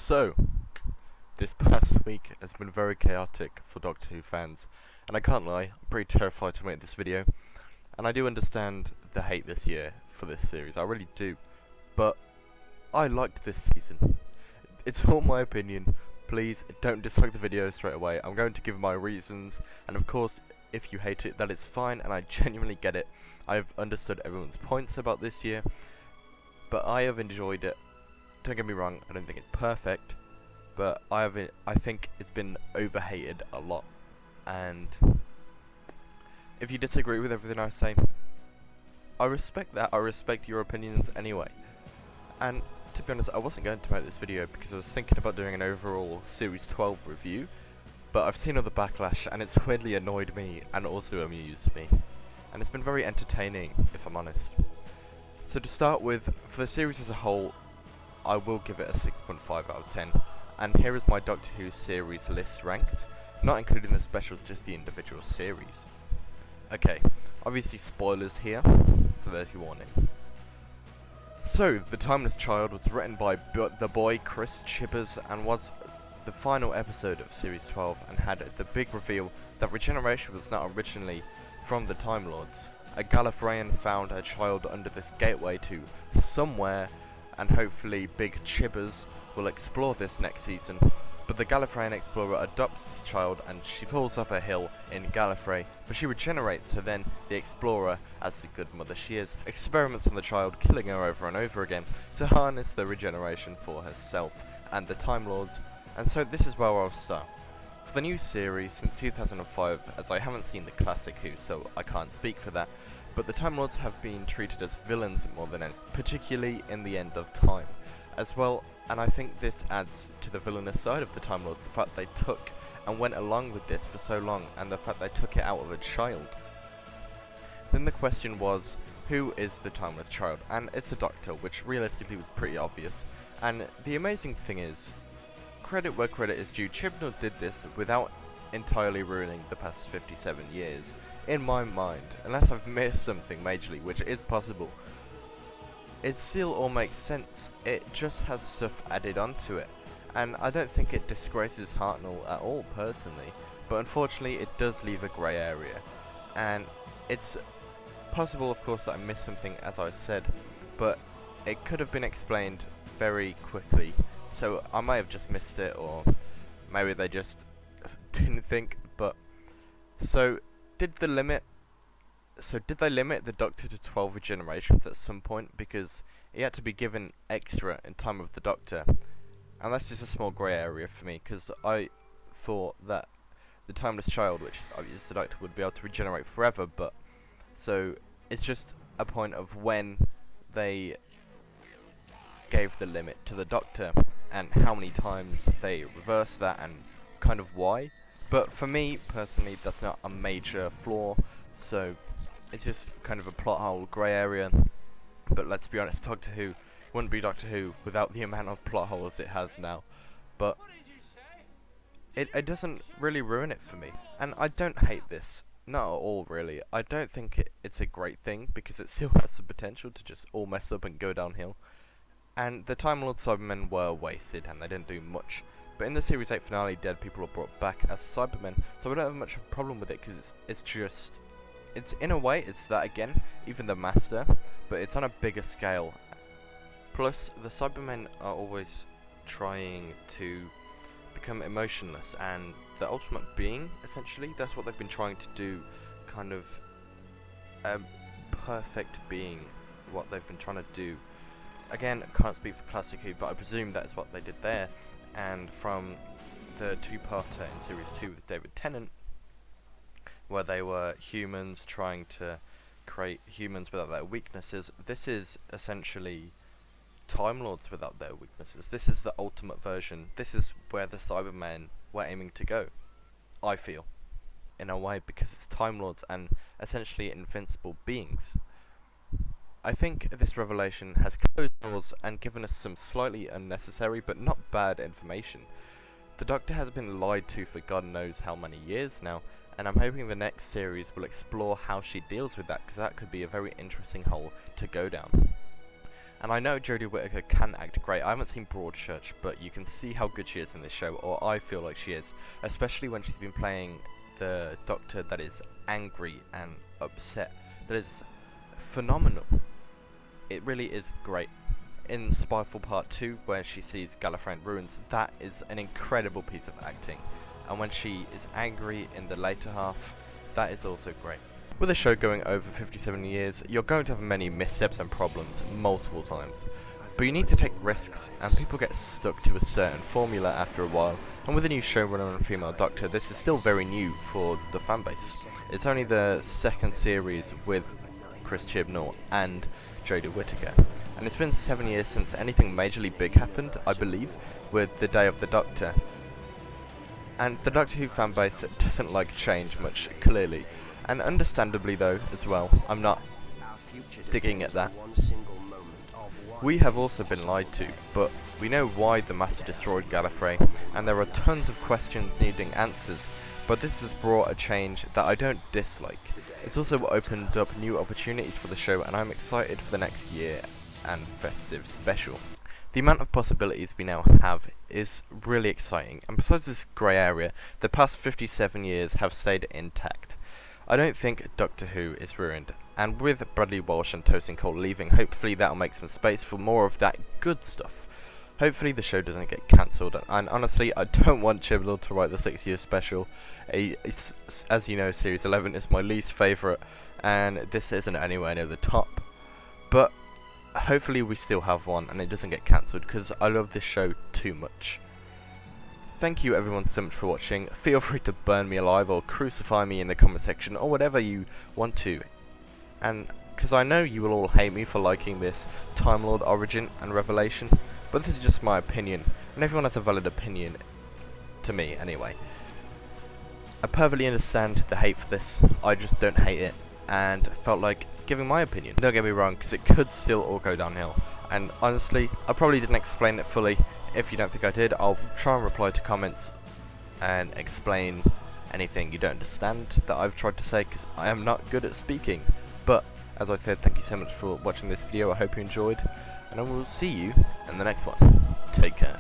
So, this past week has been very chaotic for Doctor Who fans, and I can't lie, I'm pretty terrified to make this video, and I do understand the hate this year for this series, I really do, but I liked this season. It's all my opinion, please don't dislike the video straight away. I'm going to give my reasons, and of course, if you hate it, that is fine, and I genuinely get it. I've understood everyone's points about this year, but I have enjoyed it. Don't get me wrong, I don't think it's perfect, but I think it's been overhated a lot, and if you disagree with everything I say, I respect that. I respect your opinions anyway. And to be honest, I wasn't going to make this video because I was thinking about doing an overall Series 12 review, but I've seen all the backlash and it's weirdly annoyed me and also amused me, and it's been very entertaining, if I'm honest. So to start with, for the series as a whole, I will give it a 6.5 out of 10, and here is my Doctor Who series list ranked, not including the specials, just the individual series. Okay, obviously spoilers here, so there's your warning. So, The Timeless Child was written by the boy Chris Chibbers and was the final episode of Series 12 and had the big reveal that regeneration was not originally from the Time Lords. A Gallifreyan found a child under this gateway to somewhere, and hopefully Big Chibbers will explore this next season. But the Gallifreyan explorer adopts this child and she falls off a hill in Gallifrey, but she regenerates, so then the explorer, as the good mother she is, experiments on the child, killing her over and over again to harness the regeneration for herself and the Time Lords. And so this is where I'll start. For the new series since 2005, as I haven't seen the classic Who, so I can't speak for that, but the Time Lords have been treated as villains more than any, particularly in the End of Time as well, and I think this adds to the villainous side of the Time Lords, the fact they took and went along with this for so long, and the fact they took it out of a child. Then the question was, who is the Timeless Child? And it's the Doctor, which realistically was pretty obvious. And the amazing thing is, credit where credit is due, Chibnall did this without entirely ruining the past 57 years. In my mind, unless I've missed something majorly, which is possible, it still all makes sense. It just has stuff added onto it, and I don't think it disgraces Hartnell at all personally, but unfortunately it does leave a grey area, and it's possible of course that I missed something, as I said, but it could have been explained very quickly, so I may have just missed it, or maybe they just didn't think. But so did they limit the Doctor to 12 regenerations at some point, because he had to be given extra in Time of the Doctor, and that's just a small grey area for me, because I thought that the Timeless Child, which is the Doctor, would be able to regenerate forever, but so it's just a point of when they gave the limit to the Doctor and how many times they reversed that and kind of why. But for me personally, that's not a major flaw, so it's just kind of a plot hole, grey area. But let's be honest, Doctor Who wouldn't be Doctor Who without the amount of plot holes it has now. But it doesn't really ruin it for me, and I don't hate this, not at all really. I don't think it's a great thing, because it still has the potential to just all mess up and go downhill. And the Time Lord Cybermen were wasted and they didn't do much. But in the Series 8 finale, dead people are brought back as Cybermen, so I don't have much of a problem with it, because it's in a way, it's that again, even the Master, but it's on a bigger scale. Plus, the Cybermen are always trying to become emotionless, and the ultimate being, essentially, that's what they've been trying to do, kind of a perfect being, what they've been trying to do. Again, I can't speak for Classic Who, but I presume that is what they did there. And from the two-parter in Series 2 with David Tennant, where they were humans trying to create humans without their weaknesses, this is essentially Time Lords without their weaknesses. This is the ultimate version. This is where the Cybermen were aiming to go, I feel, in a way, because it's Time Lords and essentially invincible beings. I think this revelation has closed doors and given us some slightly unnecessary but not bad information. The Doctor has been lied to for God knows how many years now, and I'm hoping the next series will explore how she deals with that, because that could be a very interesting hole to go down. And I know Jodie Whittaker can act great. I haven't seen Broadchurch, but you can see how good she is in this show, or I feel like she is, especially when she's been playing the Doctor that is angry and upset. That is phenomenal. It really is great. In Spyfall Part 2, where she sees Gallifrey in ruins, that is an incredible piece of acting. And when she is angry in the later half, that is also great. With a show going over 57 years, you're going to have many missteps and problems multiple times. But you need to take risks, and people get stuck to a certain formula after a while, and with a new showrunner and female Doctor, this is still very new for the fanbase. It's only the second series with Chris Chibnall and Jodie Whittaker, and it's been 7 years since anything majorly big happened, I believe, with The Day of the Doctor. And the Doctor Who fanbase doesn't like change much, clearly. And understandably though, as well, I'm not digging at that. We have also been lied to, but we know why the Master destroyed Gallifrey, and there are tons of questions needing answers, but this has brought a change that I don't dislike. It's also opened up new opportunities for the show, and I'm excited for the next year and festive special. The amount of possibilities we now have is really exciting, and besides this grey area, the past 57 years have stayed intact. I don't think Doctor Who is ruined, and with Bradley Walsh and Tosin Cole leaving, hopefully that'll make some space for more of that good stuff. Hopefully the show doesn't get cancelled, and honestly, I don't want Chibnall to write the 6-year special. As you know, Series 11 is my least favourite, and this isn't anywhere near the top. But hopefully we still have one, and it doesn't get cancelled, because I love this show too much. Thank you everyone so much for watching. Feel free to burn me alive or crucify me in the comment section or whatever you want to. And because I know you will all hate me for liking this Time Lord origin and revelation, but this is just my opinion, and everyone has a valid opinion, to me anyway. I perfectly understand the hate for this, I just don't hate it, and felt like giving my opinion. Don't get me wrong, because it could still all go downhill, and honestly, I probably didn't explain it fully. If you don't think I did, I'll try and reply to comments and explain anything you don't understand that I've tried to say, because I am not good at speaking. But, as I said, thank you so much for watching this video, I hope you enjoyed, and I will see you in the next one. Take care.